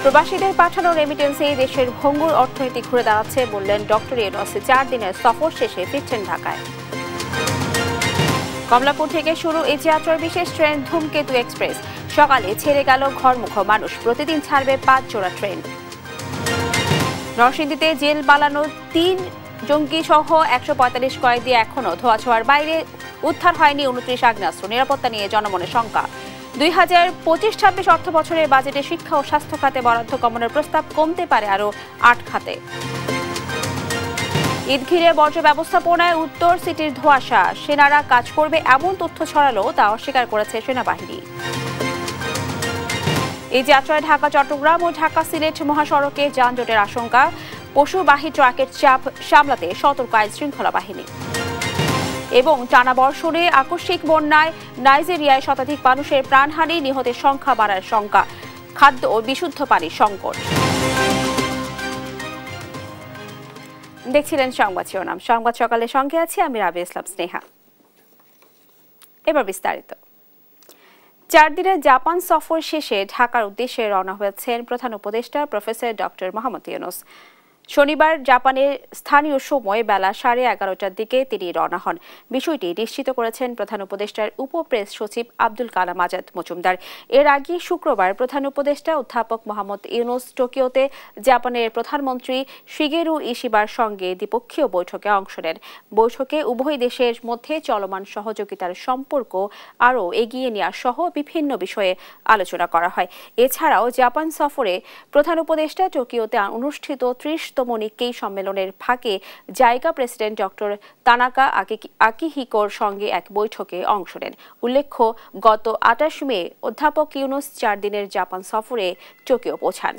প্রবাসীদের পাঠানো রেমিটেন্সে দেশের ভঙ্গুর অর্থনীতি ঘুরে দাঁড়াচ্ছে বললেন ডক্টর ইউনূস। 4 দিনের সফর শেষে ফিরছেন ঢাকায়। কমলাপুর থেকে শুরু এই যাত্রার বিশেষ ট্রেন ধূমকেতু এক্সপ্রেস। সকালে ছেড়ে গেল ঘরমুখো মানুষ, প্রতিদিন ছাড়বে 5 জোড়া ট্রেন। নরসিংদীতে জেল পালানো 3 জঙ্গি সহ 145 কয়েদি এখনো ধোঁয়াছোঁয়ার বাইরে। উদ্ধার হয়নি 29 আগ্নেয়াস্ত্র। নিরাপত্তা নিয়ে জনমনে শঙ্কা। 2025-26 অর্থ বছরের বাজেটে শিক্ষা ও স্বাস্থ্য খাতে বরাদ্দ কমানোর প্রস্তাব, কমতে পারে আরও 8 খাতে। ঈদ ঘিরে বর্জ্য ব্যবস্থাপনায় উত্তর সিটির ধোঁয়াশা। সেনারা কাজ করবে এমন তথ্য ছড়ালো তা অস্বীকার করেছে সেনাবাহিনী। এই যাত্রায় ঢাকা চট্টগ্রাম ও ঢাকা সিলেট মহাসড়কে যানজটের আশঙ্কা। পশুবাহী ট্রাকের চাপ সামলাতে সতর্ক আইন শৃঙ্খলা বাহিনী। এবং টানা বর্ষণে আকস্মিক বন্যায় নাইজেরিয়ায় শতাধিক মানুষের প্রাণহানি, নিহতের সংখ্যা বাড়ার শঙ্কা। খাদ্য ও বিশুদ্ধ পানির সংকট। দেখছিলেন সংবাদ শিরোনাম। সংবাদ সকালে সঙ্গে আছি আমি রাবিয়া ইসলাম স্নেহা। এবার বিস্তারিত। 4 দিনের জাপান সফর শেষে ঢাকার উদ্দেশ্যে রওনা হয়েছেন প্রধান উপদেষ্টা প্রফেসর ডক্টর মোহাম্মদ ইউনূস। শনিবার জাপানের স্থানীয় সময় বেলা 11:30টার দিকে তিনি রওনা হন। বিষয়টি নিশ্চিত করেছেন প্রধান উপদেষ্টার উপপ্রেস সচিব আব্দুল কালাম আজাদ মজুমদার। এর আগে শুক্রবার প্রধান উপদেষ্টা অধ্যাপক মোহাম্মদ ইউনূস টোকিওতে জাপানের প্রধানমন্ত্রী শিগেরু ইশিবার সঙ্গে দ্বিপক্ষীয় বৈঠকে অংশ নেন। বৈঠকে উভয় দেশের মধ্যে চলমান সহযোগিতার সম্পর্ক আরও এগিয়ে নেওয়া সহ বিভিন্ন বিষয়ে আলোচনা করা হয়। এছাড়াও জাপান সফরে প্রধান উপদেষ্টা টোকিওতে অনুষ্ঠিত 30তম নিক্কেই সম্মেলনের ফাঁকে জাইকা প্রেসিডেন্ট ডক্টর তানাকা আকিহিকোর সঙ্গে এক বৈঠকে অংশ নেন। উল্লেখ্য, গত 28 মে অধ্যাপক ইউনূস 4 দিনের জাপান সফরে টোকিও পৌঁছান।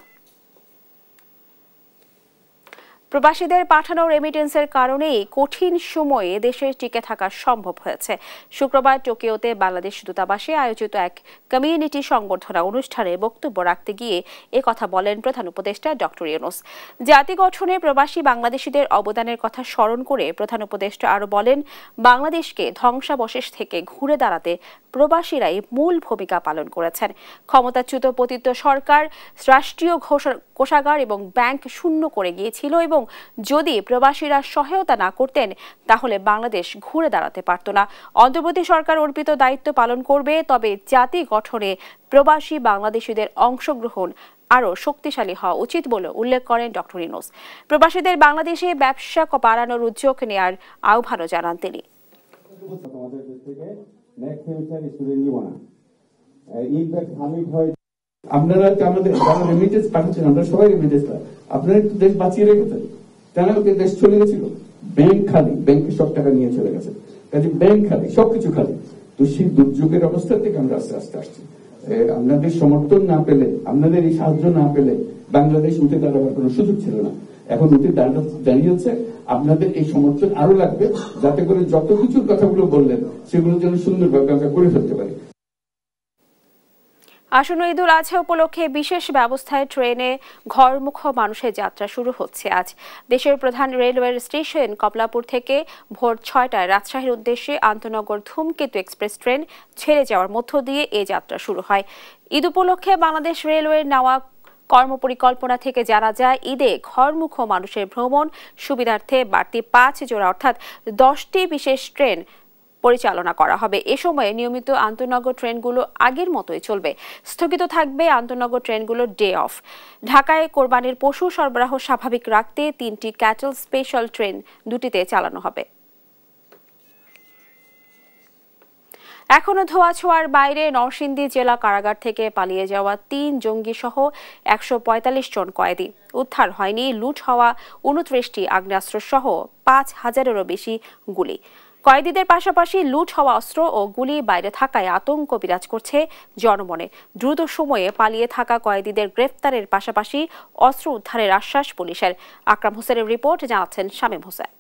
প্রবাসীদের পাঠানো রেমিটেন্সের কারণেই কঠিন সময়ে দেশে টিকে থাকা সম্ভব হয়েছে। শুক্রবার টোকিওতে বাংলাদেশ দূতাবাসে আয়োজিত এক কমিউনিটি সংবর্ধনা অনুষ্ঠানে বক্তব্য রাখতে গিয়ে একথা বলেন প্রধান উপদেষ্টা ডক্টর ইউনূস। জাতি গঠনে প্রবাসী বাংলাদেশিদের অবদানের কথা স্মরণ করে প্রধান উপদেষ্টা আরও বলেন, বাংলাদেশকে ধ্বংসাবশেষ থেকে ঘুরে দাঁড়াতে প্রবাসীরাই মূল ভূমিকা পালন করেছেন। ক্ষমতাচ্যুত পতিত সরকার রাষ্ট্রীয় কোষাগার এবং ব্যাংক শূন্য করে গিয়েছিল এবং যদি প্রবাসীরা সহায়তা না করতেন তাহলে বাংলাদেশ ঘুরে দাঁড়াতে পারত না। অন্তর্বর্তী সরকার অর্পিত দায়িত্ব পালন করবে, তবে জাতি গঠনে প্রবাসী বাংলাদেশিদের অংশগ্রহণ আরও শক্তিশালী হওয়া উচিত বলে উল্লেখ করেন ডক্টর ইউনূস। প্রবাসীদের বাংলাদেশে ব্যবসা বাড়ানোর উদ্যোগ নেওয়ার আহ্বানও জানান তিনি। আপনারা আমাদের যারা রেমিটেন্স পাঠাচ্ছেন, আমরা সবাই রেমিটেন্স পাই, আপনারা একটু দেশ বাঁচিয়ে রেখেছেন। কেন দেশ চলে গেছিল, ব্যাংক খালি, ব্যাংকে সব টাকা নিয়ে চলে গেছে, কাজে ব্যাংক খালি, সবকিছু খালি। তো সেই দুর্যোগের অবস্থা থেকে আমরা আস্তে আস্তে আসছি। আপনাদের সমর্থন না পেলে, আপনাদের এই সাহায্য না পেলে বাংলাদেশ উঠে দাঁড়াবার কোনো সুযোগ ছিল না। এখন উঠে দাঁড়িয়েছে, আপনাদের এই সমর্থন আরো লাগবে, যাতে করে যত কিছুর কথাগুলো বললেন সেগুলো যেন সুন্দরভাবে আমরা করে ফেলতে পারি। আসন্ন ঈদুল আজহা উপলক্ষে বিশেষ ব্যবস্থায় ট্রেনে ঘরমুখো মানুষের যাত্রা শুরু হচ্ছে আজ। দেশের প্রধান রেলওয়ে স্টেশন কমলাপুর থেকে ভোর 6টায় রাজশাহীর উদ্দেশ্যে আন্তনগর ধূমকেতু এক্সপ্রেস ট্রেন ছেড়ে যাওয়ার মধ্য দিয়ে এ যাত্রা শুরু হয়। ঈদ উপলক্ষে বাংলাদেশ রেলওয়ের নেওয়া কর্মপরিকল্পনা থেকে জানা যায়, ঈদে ঘরমুখো মানুষের ভ্রমণ সুবিধার্থে বাড়তি 5 জোড়া অর্থাৎ 10টি বিশেষ ট্রেন পরিচালনা করা হবে। এ সময়ে নিয়মিত আন্তনগর ট্রেনগুলো আগের মতোই চলবে। স্থগিত থাকবে আন্তনগর ট্রেনগুলোর ডে অফ। ঢাকায় কোরবানির পশু সরবরাহ স্বাভাবিক রাখতে 3টি ক্যাটল স্পেশাল ট্রেন দুটিতে চালানো হবে। এখনো ধোঁয়াছোঁয়ার বাইরে নরসিংদী জেলা কারাগার থেকে পালিয়ে যাওয়া 3 জঙ্গি সহ 145 জন কয়েদি। উদ্ধার হয়নি লুট হওয়া 29টি আগ্নেয়াস্ত্র সহ 5000-এরও বেশি গুলি। কয়েদিদের পাশাপাশি লুট হওয়া অস্ত্র ও গুলি বাইরে থাকায় আতঙ্ক বিরাজ করছে জনমনে। দ্রুত সময়ে পালিয়ে থাকা কয়েদিদের গ্রেফতারের পাশাপাশি অস্ত্র উদ্ধারের আশ্বাস পুলিশের। আকরাম হোসেনের রিপোর্ট, জানাচ্ছেন শামীম হোসেন।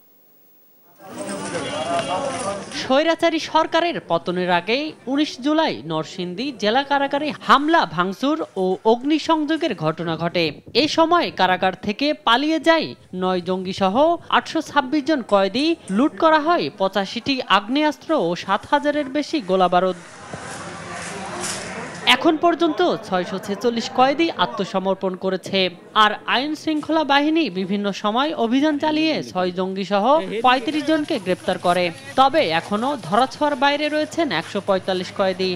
স্বৈরাচারী সরকারের পতনের আগে 19 জুলাই নরসিংদী জেলা কারাগারে হামলা, ভাঙচুর ও অগ্নিসংযোগের ঘটনা ঘটে। এ সময় কারাগার থেকে পালিয়ে যায় 9 জঙ্গি সহ 826 জন কয়েদি। লুট করা হয় 85টি আগ্নেয়াস্ত্র ও 7000-এর বেশি গোলাবারুদ। এখন পর্যন্ত 646 কয়েদি আত্মসমর্পণ করেছে। আর আইন শৃঙ্খলা বাহিনী বিভিন্ন সময় অভিযান চালিয়ে 6 জঙ্গি সহ 35 জনকে গ্রেপ্তার করে। তবে এখনো ধরাছোঁয়ার বাইরে রয়েছেন 145 কয়েদি।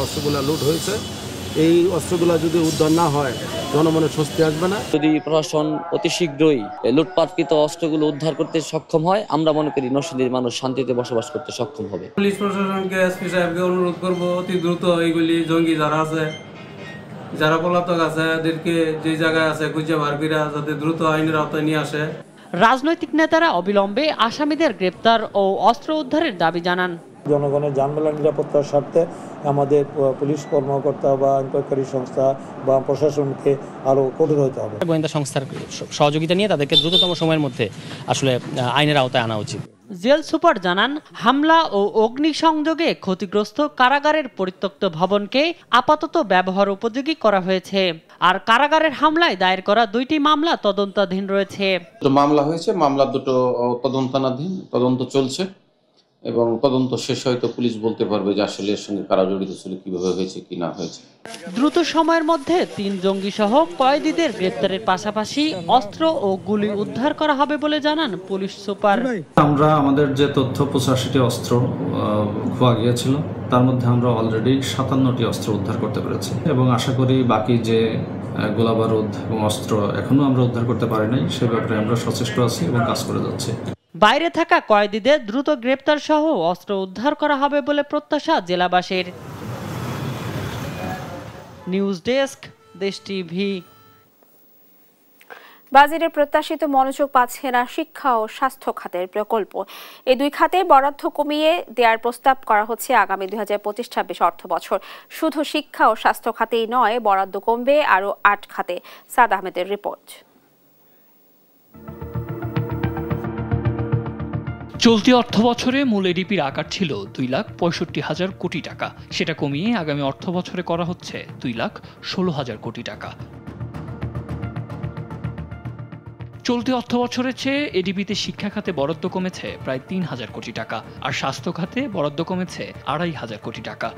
অস্ত্রগুলো লুট হয়েছে, এই অস্ত্রগুলো যদি উদ্ধার না হয় জনমনের স্বস্তি আসবে না। যদি প্রশাসন অতি শীঘ্রই লুটপাটকৃত অস্ত্রগুলো উদ্ধার করতে সক্ষম হয়, আমরা মনে করি নরসিংদীর মানুষ শান্তিতে বসবাস করতে সক্ষম হবে। পুলিশ প্রশাসনকে, এসপি সাহেবকে অনুরোধ করব অতি দ্রুত এইগুলি জঙ্গি যারা আছে, যারা পলাতক আছে, এদেরকে যে জায়গায় আছে খুঁজে বার করে যাতে দ্রুত আইনের আওতায় নিয়ে আসে। রাজনৈতিক নেতারা অবিলম্বে আসামিদের গ্রেপ্তার ও অস্ত্র উদ্ধারের দাবি জানান। জনগণের যানবাহন নিরাপত্তার স্বার্থে আমাদের পুলিশ কর্মকর্তা বা আইনপ্রয়োগকারী সংস্থা বা প্রশাসনকে আরও কঠোর হতে হবে। গোয়েন্দা সংস্থার সহযোগিতা নিয়ে তাদেরকে দ্রুততম সময়ের মধ্যে আসলে আইনের আওতায় আনা উচিত। জেল সুপার জানান, হামলা ও অগ্নিসংযোগে ক্ষতিগ্রস্ত কারাগারের পরিত্যক্ত ভবনকে আপাতত ব্যবহার উপযোগী করা হয়েছে। আর কারাগারের হামলায় দায়ের করা 2টি মামলা তদন্তাধীন রয়েছে। মামলা হয়েছে, মামলা দুটো তদন্তাধীন, তদন্ত চলছে এবং তদন্ত শেষ হয়তো পুলিশ বলতে পারবে যে আসলে এর সঙ্গে কারা জড়িত ছিল, কিভাবে হয়েছে কি না হয়েছে। দ্রুত সময়ের মধ্যে 3 জঙ্গি সহ কয়েদিদের গ্রেপ্তারের পাশাপাশি অস্ত্র ও গুলি উদ্ধার করা হবে বলে জানান পুলিশ সুপার। আমরা আমাদের যে তথ্য 85টি অস্ত্র খোয়া গিয়েছিল, তার মধ্যে আমরা অলরেডি 57টি অস্ত্র উদ্ধার করতে পেরেছি এবং আশা করি বাকি যে গোলাবারুদ এবং অস্ত্র এখনো আমরা উদ্ধার করতে পারি নাই, সে ব্যাপারে আমরা সচেষ্ট আছি এবং কাজ করে যাচ্ছি। বাইরে থাকা কয়েদিদের দ্রুত গ্রেপ্তার সহ অস্ত্র উদ্ধার করা হবে বলে প্রত্যাশা জেলাবাসীর। নিউজ ডেস্ক, দেশ টিভি। বাজেটের প্রত্যাশিত মনোযোগ পাচ্ছে না শিক্ষা ও স্বাস্থ্য খাতের প্রকল্প। এই 2 খাতে বরাদ্দ কমিয়ে দেওয়ার প্রস্তাব করা হচ্ছে আগামী 2025-26 অর্থ বছর। শুধু শিক্ষা ও স্বাস্থ্য খাতেই নয়, বরাদ্দ কমবে আরও 8 খাতে। সাদ আহমেদের রিপোর্ট। চলতি অর্থ বছরে মূল এডিপির আকার ছিল 2,65,000 কোটি টাকা। সেটা কমিয়ে আগামী অর্থ বছরে করা হচ্ছে 2,16,000 কোটি টাকা। চলতি অর্থ বছরের চেয়ে এডিপিতে শিক্ষা খাতে বরাদ্দ কমেছে প্রায় 3,000 কোটি টাকা, আর স্বাস্থ্য খাতে বরাদ্দ কমেছে 2,500 কোটি টাকা।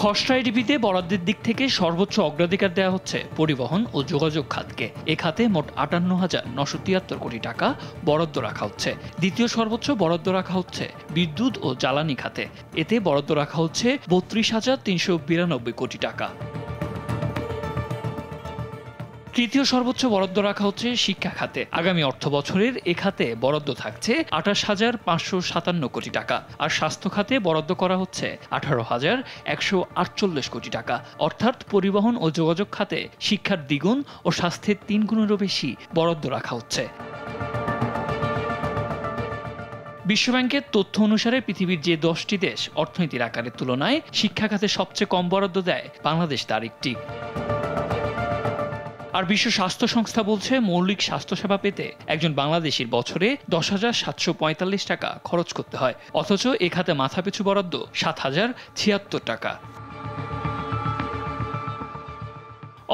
খসড়া এডিপিতে বরাদ্দের দিক থেকে সর্বোচ্চ অগ্রাধিকার দেওয়া হচ্ছে পরিবহন ও যোগাযোগ খাতকে। এ খাতে মোট 58,973 কোটি টাকা বরাদ্দ রাখা হচ্ছে। দ্বিতীয় সর্বোচ্চ বরাদ্দ রাখা হচ্ছে বিদ্যুৎ ও জ্বালানি খাতে। এতে বরাদ্দ রাখা হচ্ছে 32,392 কোটি টাকা। তৃতীয় সর্বোচ্চ বরাদ্দ রাখা হচ্ছে শিক্ষা খাতে। আগামী অর্থ বছরের এ খাতে বরাদ্দ থাকছে 28,557 কোটি টাকা, আর স্বাস্থ্য খাতে বরাদ্দ করা হচ্ছে 18,148 কোটি টাকা। অর্থাৎ পরিবহন ও যোগাযোগ খাতে শিক্ষার দ্বিগুণ ও স্বাস্থ্যের 3 গুণেরও বেশি বরাদ্দ রাখা হচ্ছে। বিশ্বব্যাংকের তথ্য অনুসারে পৃথিবীর যে 10টি দেশ অর্থনীতির আকারের তুলনায় শিক্ষা খাতে সবচেয়ে কম বরাদ্দ দেয়, বাংলাদেশ তার একটি। আর বিশ্ব স্বাস্থ্য সংস্থা বলছে, মৌলিক স্বাস্থ্যসেবা পেতে একজন বাংলাদেশির বছরে 10,745 টাকা খরচ করতে হয়, অথচ এ খাতে মাথাপিছু বরাদ্দ 7,076 টাকা।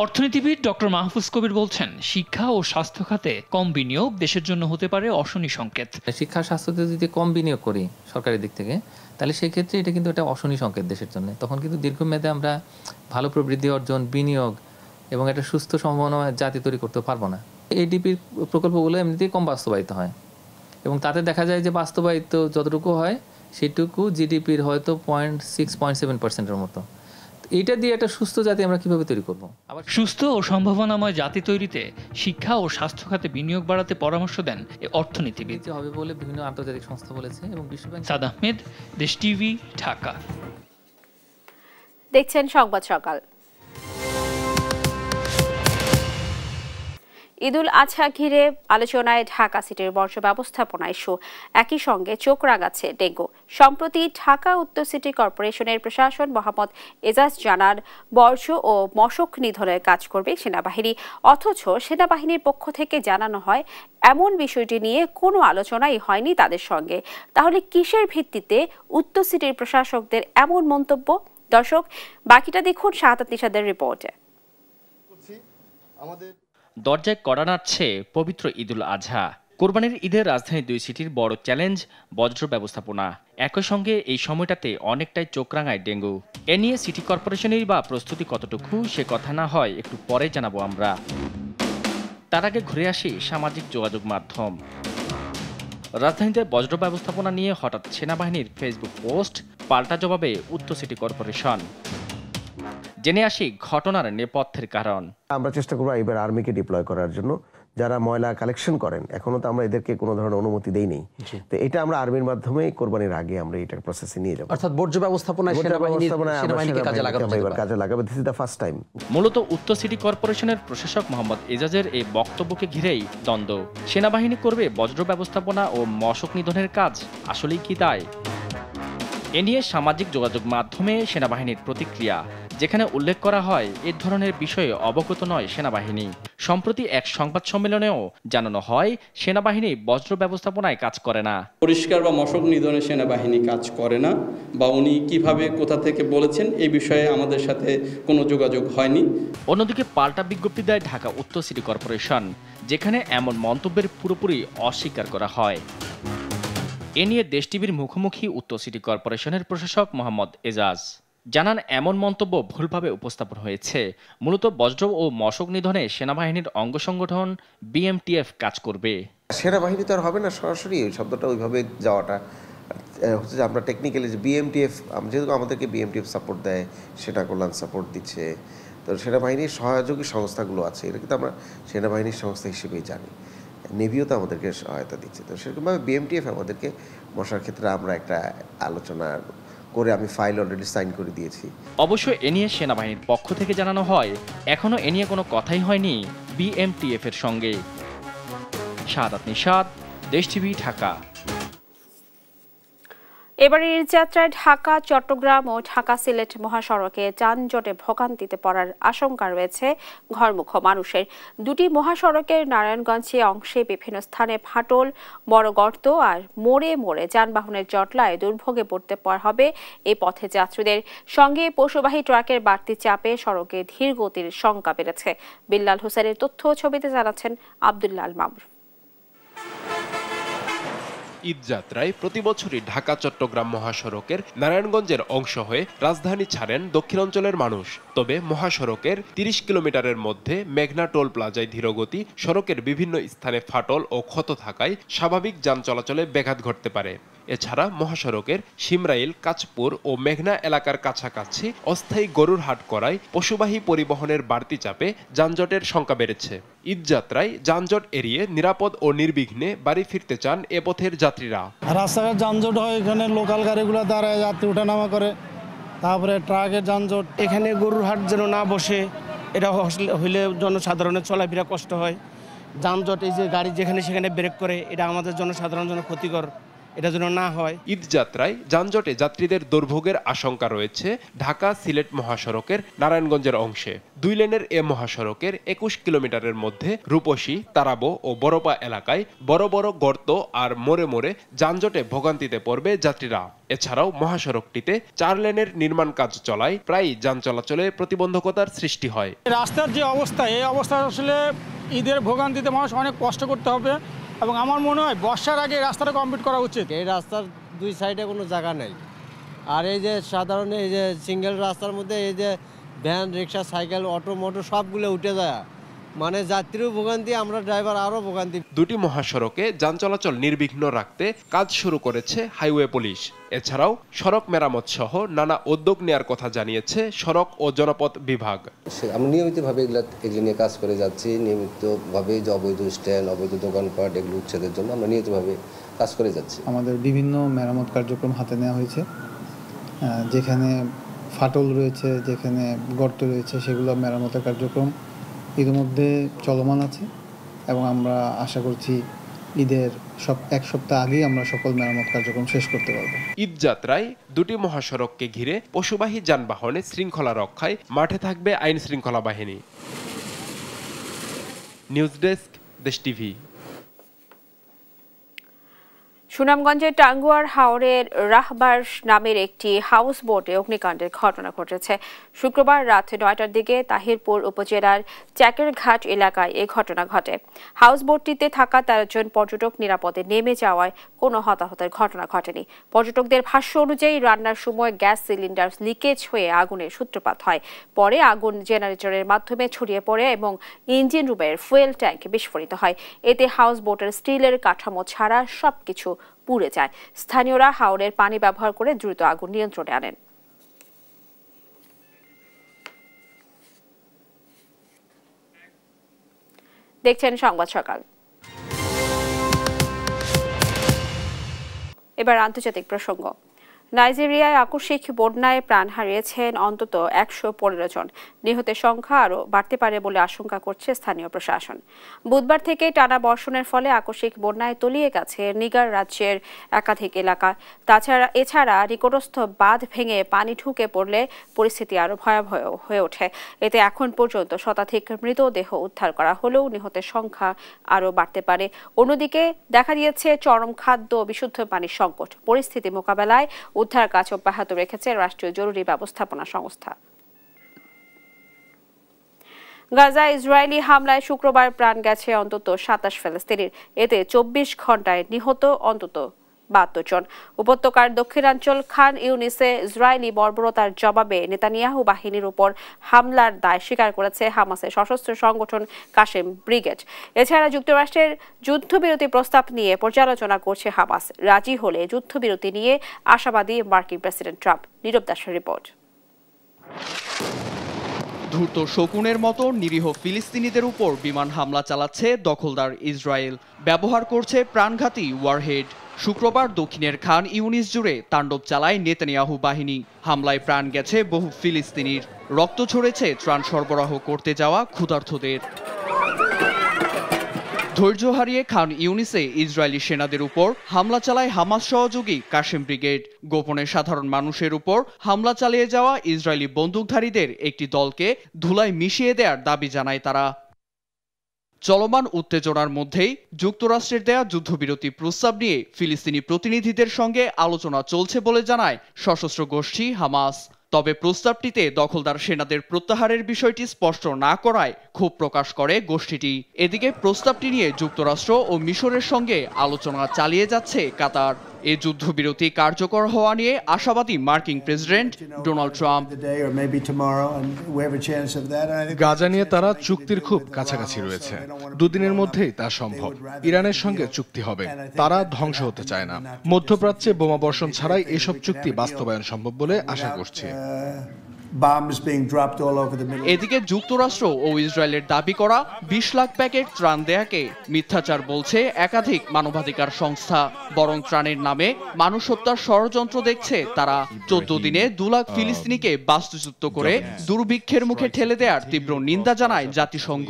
অর্থনীতিবিদ ডক্টর মাহফুজ কবির বলছেন, শিক্ষা ও স্বাস্থ্য খাতে কম বিনিয়োগ দেশের জন্য হতে পারে অশনি সংকেত। শিক্ষা স্বাস্থ্যতে যদি কম বিনিয়োগ করি সরকারের দিক থেকে, তাহলে সেই ক্ষেত্রে এটা কিন্তু একটা অশনি সংকেত দেশের জন্য। তখন কিন্তু দীর্ঘমেয়াদে আমরা ভালো প্রবৃদ্ধি অর্জন, বিনিয়োগ এবং একটা সুস্থ সম্ভাবনা জাতি তৈরি করতে পারবো না। এডিপির প্রকল্পগুলো এমনিতেই কম বাস্তবায়িত হয় এবং তাতে দেখা যায় যে বাস্তবায়িত যতটুকু হয় সেটুকু জিডিপির হয়তো 0.6-0.7%-এর মতো। এটা দিয়ে একটা সুস্থ জাতি আমরা কিভাবে তৈরি করব? আবার সুস্থ ও সম্ভাবনাময় জাতি তৈরিতে শিক্ষা ও স্বাস্থ্য খাতে বিনিয়োগ বাড়াতে পরামর্শ দেন এই অর্থনীতিবিদ। হবে বলে বিভিন্ন আন্তর্জাতিক সংস্থা বলেছে এবং বিশ্বব্যাংক। সাদ আহমেদ, দেশ টিভি, ঢাকা। দেখছেন সংবাদ সকাল। ঈদুল আজহা ঘিরে আলোচনায় ঢাকা সিটির বর্জ্য ব্যবস্থাপনা ইস্যু, একই সঙ্গে চোখ রাঙাচ্ছে ডেঙ্গু। সম্প্রতি ঢাকা উত্তর সিটি কর্পোরেশনের প্রশাসন মোহাম্মদ এজাজ জানান, বর্জ্য ও মশক নিধনের কাজ করবে সেনাবাহিনী, অথচ সেনাবাহিনীর পক্ষ থেকে জানানো হয় এমন বিষয়টি নিয়ে কোনো আলোচনাই হয়নি তাদের সঙ্গে। তাহলে কিসের ভিত্তিতে উত্তর সিটির প্রশাসকদের এমন মন্তব্য? দর্শক, বাকিটা দেখুন শাহাদাত নিশাদের রিপোর্টে। দরজায় কড়া নাড়ছে পবিত্র ঈদুল আজহা। কোরবানির ঈদের রাজধানীর 2 সিটির বড় চ্যালেঞ্জ বজ্র ব্যবস্থাপনা। একই সঙ্গে এই সময়টাতে অনেকটাই চোখ রাঙায় ডেঙ্গু। এ নিয়ে সিটি কর্পোরেশনের বা প্রস্তুতি কতটুকু সে কথা না হয় একটু পরে জানাবো আমরা। তার আগে ঘুরে আসি সামাজিক যোগাযোগ মাধ্যম। রাজধানীতে বজ্র ব্যবস্থাপনা নিয়ে হঠাৎ সেনাবাহিনীর ফেসবুক পোস্ট, পাল্টা জবাবে উত্তর সিটি কর্পোরেশন। জেনে আসি ঘটনার নেপথ্যের কারণ। আমরা চেষ্টা করবো এবার আর্মিকে ডিপ্লয় করার জন্য। যারা ময়লা কালেকশন করেন এখনো তো আমরা এদেরকে কোনো ধরনের অনুমতি দেই নেই, তো এটা আমরা আর্মির মাধ্যমে কোরবানির আগে আমরা এটা প্রসেসে নিয়ে যাবো। অর্থাৎ বর্জ্য ব্যবস্থাপনায় সেনাবাহিনীকে কাজে লাগাবে। This is the first time. মূলত উত্তর সিটি কর্পোরেশনের প্রশাসক মোহাম্মদ এজাজের এই বক্তব্যকে ঘিরেই দ্বন্দ্ব। সেনাবাহিনী করবে বজ্র ব্যবস্থাপনা ও মশক নিধনের কাজ, আসলেই কি তাই? এ নিয়ে সামাজিক যোগাযোগ মাধ্যমে সেনাবাহিনীর প্রতিক্রিয়া, যেখানে উল্লেখ করা হয় এ ধরনের বিষয়ে অবগত নয় সেনাবাহিনী। সম্প্রতি এক সংবাদ সম্মেলনেও জানানো হয় সেনাবাহিনী বজ্র ব্যবস্থাপনায় কাজ করে না। পরিষ্কার বা মশক নিধনে সেনাবাহিনী কাজ করে না, বা উনি কিভাবে কোথা থেকে বলেছেন এই বিষয়ে আমাদের সাথে কোনো যোগাযোগ হয়নি। অন্যদিকে পাল্টা বিজ্ঞপ্তি দেয় ঢাকা উত্তর সিটি কর্পোরেশন, যেখানে এমন মন্তব্যের পুরোপুরি অস্বীকার করা হয়। এ নিয়ে দেশ টিভির মুখোমুখি উত্তর সিটি কর্পোরেশনের প্রশাসক মোহাম্মদ এজাজ জানান, এমন মন্তব্য ভুলভাবে উপস্থাপন হয়েছে। মূলত বজ্র ও মশক নিধনে সেনাবাহিনীর অঙ্গ সংগঠন বিএমটিএফ কাজ করবে। সেনাবাহিনী তো আর হবে না সরাসরি, ওই শব্দটা ওইভাবে যাওয়াটা হচ্ছে যে আমরা টেকনিক্যালি যে বিএমটিএফ, যেহেতু আমাদেরকে বিএমটিএফ সাপোর্ট দেয়, সেনা কল্যাণ সাপোর্ট দিচ্ছে, তো সেনাবাহিনীর সহযোগী সংস্থাগুলো আছে, এটা কিন্তু আমরা সেনাবাহিনীর সংস্থা হিসেবেই জানি। নেভিও তো আমাদেরকে সহায়তা দিচ্ছে, তো সেরকমভাবে বিএমটিএফ আমাদেরকে মশার ক্ষেত্রে আমরা একটা আলোচনা করে আমি ফাইল অলরেডি সাইন করে দিয়েছি। অবশ্য এ নিয়ে সেনাবাহিনীর পক্ষ থেকে জানানো হয় এখনো এ নিয়ে কোনো কথাই হয়নি বিএমটিএফ এর সঙ্গে। শাহাদাত নিশাদ, দেশ টিভি, ঢাকা। এবারের যাত্রায় ঢাকা চট্টগ্রাম ও ঢাকা সিলেট মহাসড়কে যানজটে ভোগান্তিতে পড়ার আশঙ্কা রয়েছে ঘরমুখ মানুষের। দুটি মহাসড়কের নারায়ণগঞ্জে অংশে বিভিন্ন স্থানে ফাটল, বড় গর্ত আর মোড়ে মোড়ে যানবাহনের জটলায় দুর্ভোগে পড়তে হবে এই পথে যাত্রীদের। সঙ্গে পশুবাহী ট্রাকের বাড়তি চাপে সড়কে ধীর গতির শঙ্কা বেড়েছে। বিল্লাল হোসেনের তথ্য ছবিতে জানাচ্ছেন আব্দুল্লাহ মামুর। ঈদযাত্রায় প্রতি বছরই ঢাকা চট্টগ্রাম মহাসড়কের নারায়ণগঞ্জের অংশ হয়ে রাজধানী ছাড়েন দক্ষিণাঞ্চলের মানুষ। তবে মহাসড়কের 30 কিলোমিটারের মধ্যে মেঘনা টোল প্লাজায় ধীরগতি, সড়কের বিভিন্ন স্থানে ফাটল ও ক্ষত থাকায় স্বাভাবিক যান চলাচলে ব্যাঘাত ঘটতে পারে। এছাড়া মহাসড়কের শিমরাইল, কাঁচপুর ও মেঘনা এলাকার কাছাকাছি অস্থায়ী গরুর হাট করায় পশুবাহী পরিবহনের বাড়তি চাপে যানজটের সংখ্যা বেড়েছে। ঈদযাত্রায় যানজট এড়িয়ে নিরাপদ ও নির্বিঘ্নে বাড়ি ফিরতে চান এ পথের যাত্রীরা। রাস্তাঘাট যানজট হয়, এখানে লোকাল গাড়িগুলো দাঁড়ায় যাত্রী ওঠানামা করে, তারপরে ট্রাকের যানজট। এখানে গরুর হাট যেন না বসে, এটা হইলে জনসাধারণের চলাফেরা কষ্ট হয়। যানজট, এই যে গাড়ি যেখানে সেখানে ব্রেক করে, এটা আমাদের জনসাধারণের জন্য ক্ষতিকর, এটা যেন না হয়। ঈদযাত্রায় যানজটে যাত্রীদের দুর্ভোগের আশঙ্কা রয়েছে ঢাকা সিলেট মহাসড়কের নারায়ণগঞ্জের অংশে। 2 লেনের এ মহাসড়কের 21 কিলোমিটারের মধ্যে রূপসী, তারাবো ও বড়পা এলাকায় বড় বড় গর্ত আর মোড়ে মোড়ে যানজটে ভোগান্তিতে পড়বে যাত্রীরা। এছাড়াও মহাসড়কটিতে 4 লেনের নির্মাণ কাজ চলায় প্রায় যান চলাচলে প্রতিবন্ধকতার সৃষ্টি হয়। রাস্তার যে অবস্থা, এই অবস্থা আসলে ঈদের ভোগান্তিতে মানুষ অনেক কষ্ট করতে হবে, এবং আমার মনে হয় বর্ষার আগে রাস্তাটা কমপ্লিট করা উচিত। এই রাস্তার 2 সাইডে কোনো জায়গা নেই, আর এই যে সাধারণ এই যে সিঙ্গেল রাস্তার মধ্যে এই যে ভ্যান, রিক্সা, সাইকেল, অটো মোটো সবগুলো উঠে যায়, মানে যাত্রীও ভোগান্তি, আমরা ড্রাইভার আরও ভোগান্তি। 2টি মহাসড়কে যান চলাচল নির্বিঘ্ন রাখতে কাজ শুরু করেছে হাইওয়ে পুলিশ। এছাড়াও সড়ক মেরামত সহ নানা উদ্যোগ নেওয়ার কথা জানিয়েছে সড়ক ও জনপথ বিভাগ। আমরা নিয়মিতভাবে এগুলো নিয়ে কাজ করে যাচ্ছি। নিয়মিতভাবে যে অবৈধ স্ট্যান্ড, অবৈধ দোকানপাট, এগুলো উচ্ছেদের জন্য আমরা নিয়মিতভাবে কাজ করে যাচ্ছি। আমাদের বিভিন্ন মেরামত কার্যক্রম হাতে নেওয়া হয়েছে, যেখানে ফাটল রয়েছে, যেখানে গর্ত রয়েছে, সেগুলো মেরামতের কার্যক্রম ইতিমধ্যে চলমান আছে, এবং আমরা আশা করছি ঈদের 1 সপ্তাহ আগেই আমরা সকল মেরামত কার্যক্রম শেষ করতে পারব। ঈদযাত্রায় 2টি মহাসড়ককে ঘিরে পশুবাহী যানবাহনে শৃঙ্খলা রক্ষায় মাঠে থাকবে আইন শৃঙ্খলা বাহিনী। নিউজ ডেস্ক, দেশ টিভি। সুনামগঞ্জের টাঙ্গুয়ার হাওরের রাহবার নামের একটি হাউস বোটে অগ্নিকাণ্ডের ঘটনা ঘটেছে। শুক্রবার রাত ৯টার দিকে তাহিরপুর উপজেলার চ্যাকেরঘাট এলাকায় এই ঘটনা ঘটে। হাউস বোটটিতে থাকা ১৩ জন পর্যটক নিরাপদে নেমে যাওয়ায় কোনো হতাহতের ঘটনা ঘটেনি। পর্যটকদের ভাষ্য অনুযায়ী রান্নার সময় গ্যাস সিলিন্ডার লিকেজ হয়ে আগুনের সূত্রপাত হয়। পরে আগুন জেনারেটরের মাধ্যমে ছড়িয়ে পড়ে এবং ইঞ্জিন রুমের ফুয়েল ট্যাঙ্ক বিস্ফোরিত হয়। এতে হাউস বোটের স্টিলের কাঠামো ছাড়া সবকিছু পুড়ে যায়। স্থানীয়রা হাওরের পানি ব্যবহার করে দ্রুত আগুন নিয়ন্ত্রণে আনেন। দেখছেন সংবাদ সকাল। এবার আন্তর্জাতিক প্রসঙ্গ। নাইজেরিয়ায় আকস্মিক বন্যায় প্রাণ হারিয়েছেন অন্তত ১১৫ জন। নিহতের সংখ্যা আরও বাড়তে পারে বলে আশঙ্কা করছে স্থানীয় প্রশাসন। বুধবার থেকে টানা বর্ষণের ফলে আকস্মিক বন্যায় তলিয়ে গেছে নিগার রাজ্যের একাধিক এলাকা। এছাড়া নিকটস্থ বাঁধ ভেঙে পানি ঢুকে পড়লে পরিস্থিতি আরও ভয়াবহ হয়ে ওঠে। এতে এখন পর্যন্ত শতাধিক মৃতদেহ উদ্ধার করা হলেও নিহতের সংখ্যা আরও বাড়তে পারে। অন্যদিকে দেখা দিয়েছে চরম খাদ্য ও বিশুদ্ধ পানির সংকট। পরিস্থিতি মোকাবেলায় উদ্ধার কাজ অব্যাহত রেখেছে রাষ্ট্রীয় জরুরি ব্যবস্থাপনা সংস্থা। গাজায় ইসরায়েলি হামলায় শুক্রবার প্রাণ গেছে অন্তত ২৭ ফিলিস্তিনির। এতে ২৪ ঘণ্টায় নিহত অন্তত ৭২ জন। উপত্যকার দক্ষিণাঞ্চল খান ইউনিসে ইসরায়েলি বর্বরতার জবাবে নেতানিয়াহু বাহিনীর উপর হামলার দায় স্বীকার করেছে হামাসের সশস্ত্র সংগঠন কাসেম ব্রিগেড। এছাড়া যুক্তরাষ্ট্রের যুদ্ধবিরতি প্রস্তাব নিয়ে পর্যালোচনা করছে হামাস। রাজি হলে যুদ্ধবিরতি নিয়ে আশাবাদী মার্কিন প্রেসিডেন্ট ট্রাম্প। নীরব দাসের রিপোর্ট। ধূর্ত শকুনের মতো নিরীহ ফিলিস্তিনিদের উপর বিমান হামলা চালাচ্ছে দখলদার ইসরায়েল। ব্যবহার করছে প্রাণঘাতী ওয়ারহেড। শুক্রবার দক্ষিণের খান ইউনিস জুড়ে তাণ্ডব চালায় নেতানিয়াহু বাহিনী। হামলায় প্রাণ গেছে বহু ফিলিস্তিনির। রক্ত ঝরেছে ত্রাণ সরবরাহ করতে যাওয়া ক্ষুধার্তদের। ধৈর্য হারিয়ে খান ইউনিসে ইসরায়েলি সেনাদের উপর হামলা চালায় হামাস সহযোগী কাসেম ব্রিগেড। গোপনে সাধারণ মানুষের উপর হামলা চালিয়ে যাওয়া ইসরায়েলি বন্দুকধারীদের একটি দলকে ধুলায় মিশিয়ে দেওয়ার দাবি জানায় তারা। চলমান উত্তেজনার মধ্যেই যুক্তরাষ্ট্রের দেয়া যুদ্ধবিরতি প্রস্তাব নিয়ে ফিলিস্তিনি প্রতিনিধিদের সঙ্গে আলোচনা চলছে বলে জানায় সশস্ত্র গোষ্ঠী হামাস। তবে প্রস্তাবটিতে দখলদার সেনাদের প্রত্যাহারের বিষয়টি স্পষ্ট না করায় ক্ষোভ প্রকাশ করে গোষ্ঠীটি। এদিকে প্রস্তাবটি নিয়ে যুক্তরাষ্ট্র ও মিশরের সঙ্গে আলোচনা চালিয়ে যাচ্ছে কাতার। এ যুদ্ধবিরতি কার্যকর হওয়া নিয়ে আশাবাদী মার্কিন প্রেসিডেন্ট ডোনাল্ড ট্রাম্প। গাজা নিয়ে তারা চুক্তির খুব কাছাকাছি রয়েছে। দুদিনের মধ্যেই তা সম্ভব। ইরানের সঙ্গে চুক্তি হবে। তারা ধ্বংস হতে চায় না। মধ্যপ্রাচ্যে বোমা বর্ষণ ছাড়াই এসব চুক্তি বাস্তবায়ন সম্ভব বলে আশা করছি। এদিকে যুক্তরাষ্ট্র ও ইসরায়েলের দাবি করা ২০ লাখ প্যাকেট ত্রাণ দেয়াকে মিথ্যাচার বলছে একাধিক মানবাধিকার সংস্থা। বরং ত্রাণের নামে মানুষ হত্যার ষড়যন্ত্র দেখছে তারা। ১৪ দিনে ২ লাখ ফিলিস্তিনিকে বাস্তুচ্যুত করে দুর্ভিক্ষের মুখে ঠেলে দেওয়ার তীব্র নিন্দা জানায় জাতিসংঘ।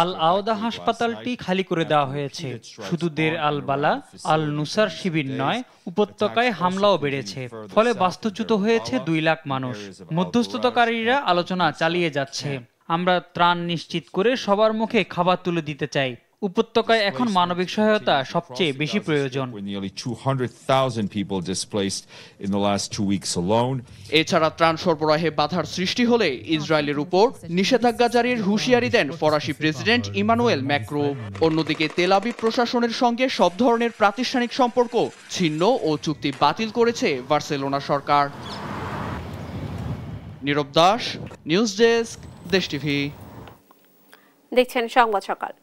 আল আওদা হাসপাতালটি খালি করে দেওয়া হয়েছে। শুধু দের আল বালা আল নুসার শিবির নয়, উপত্যকায় হামলাও বেড়েছে। ফলে বাস্তুচ্যুত হয়েছে ২ লাখ মানুষ। মধ্যস্থতাকারীরা আলোচনা চালিয়ে যাচ্ছে। আমরা ত্রাণ নিশ্চিত করে সবার মুখে খাবার তুলে দিতে চাই। উপত্যকায় এখন মানবিক সহায়তা সবচেয়ে বেশি প্রয়োজন। এছাড়া ত্রাণ সরবরাহে বাধার সৃষ্টি হলে ইসরায়েলের উপর নিষেধাজ্ঞা জারির হুঁশিয়ারি দেন ফরাসি প্রেসিডেন্ট ইমানুয়েল ম্যাক্রো। অন্যদিকে তেল আবিব প্রশাসনের সঙ্গে সব ধরনের প্রাতিষ্ঠানিক সম্পর্ক ছিন্ন ও চুক্তি বাতিল করেছে বার্সেলোনা সরকার। নীরব দাস, নিউজ ডেস্ক, দেশ টিভি। দেখছেন সংবাদ সকাল।